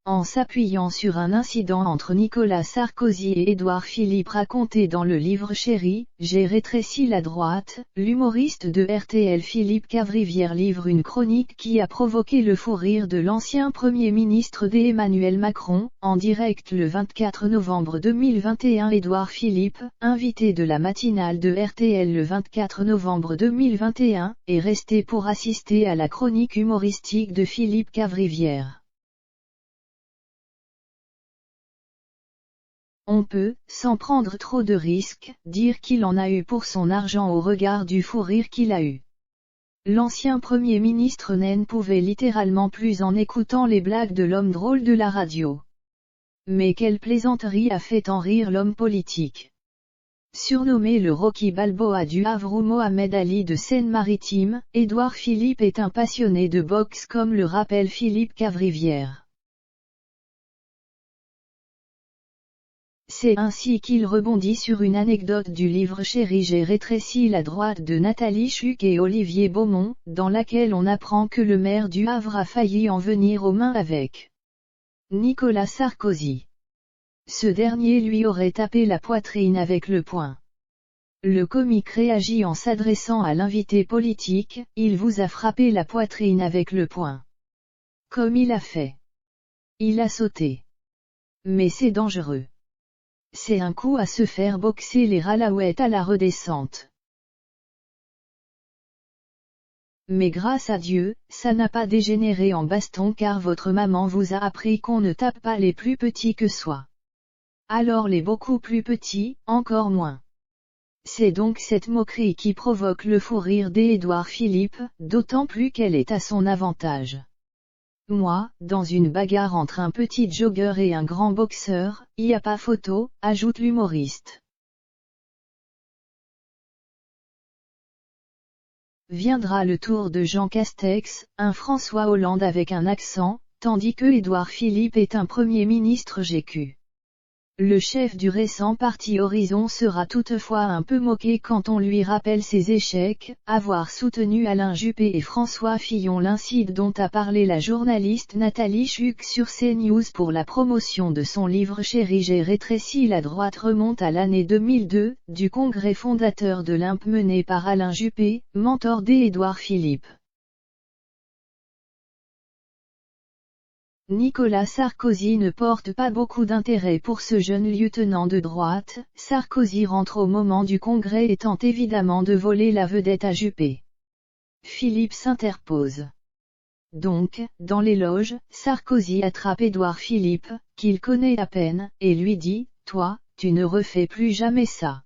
en s'appuyant sur un incident entre Nicolas Sarkozy et Édouard Philippe raconté dans le livre Chéri, j'ai rétréci la droite. L'humoriste de RTL Philippe Cavrivière livre une chronique qui a provoqué le fou rire de l'ancien Premier ministre d'Emmanuel Macron, en direct le 24 novembre 2021. Édouard Philippe, invité de la matinale de RTL le 24 novembre 2021, est resté pour assister à la chronique humoristique de Philippe Cavrivière. On peut, sans prendre trop de risques, dire qu'il en a eu pour son argent au regard du fou rire qu'il a eu. L'ancien Premier ministre n'en pouvait littéralement plus en écoutant les blagues de l'homme drôle de la radio. Mais quelle plaisanterie a fait en rire l'homme politique. Surnommé le Rocky Balboa du Havre ou Mohamed Ali de Seine-Maritime, Édouard Philippe est un passionné de boxe comme le rappelle Philippe Cavrivière. C'est ainsi qu'il rebondit sur une anecdote du livre Chéri, j'ai rétréci la droite de Nathalie Chuc et Olivier Beaumont, dans laquelle on apprend que le maire du Havre a failli en venir aux mains avec Nicolas Sarkozy. Ce dernier lui aurait tapé la poitrine avec le poing. Le comique réagit en s'adressant à l'invité politique, il vous a frappé la poitrine avec le poing. Comme il a fait. Il a sauté. Mais c'est dangereux. C'est un coup à se faire boxer les ralaouettes à la redescente. Mais grâce à Dieu, ça n'a pas dégénéré en baston car votre maman vous a appris qu'on ne tape pas les plus petits que soi. Alors les beaucoup plus petits, encore moins. C'est donc cette moquerie qui provoque le fou rire d'Édouard Philippe, d'autant plus qu'elle est à son avantage. Moi, dans une bagarre entre un petit jogger et un grand boxeur, y a pas photo, ajoute l'humoriste. Viendra le tour de Jean Castex, un François Hollande avec un accent, tandis que Édouard Philippe est un Premier ministre GQ. Le chef du récent parti Horizon sera toutefois un peu moqué quand on lui rappelle ses échecs, avoir soutenu Alain Juppé et François Fillon, l'incide dont a parlé la journaliste Nathalie Chuc sur CNews pour la promotion de son livre Chéri, j'ai rétréci la droite remonte à l'année 2002, du congrès fondateur de l'IMP mené par Alain Juppé, mentor d'Édouard Philippe. Nicolas Sarkozy ne porte pas beaucoup d'intérêt pour ce jeune lieutenant de droite. Sarkozy rentre au moment du congrès et tente évidemment de voler la vedette à Juppé. Philippe s'interpose. Donc, dans les loges, Sarkozy attrape Édouard Philippe, qu'il connaît à peine, et lui dit « Toi, tu ne refais plus jamais ça.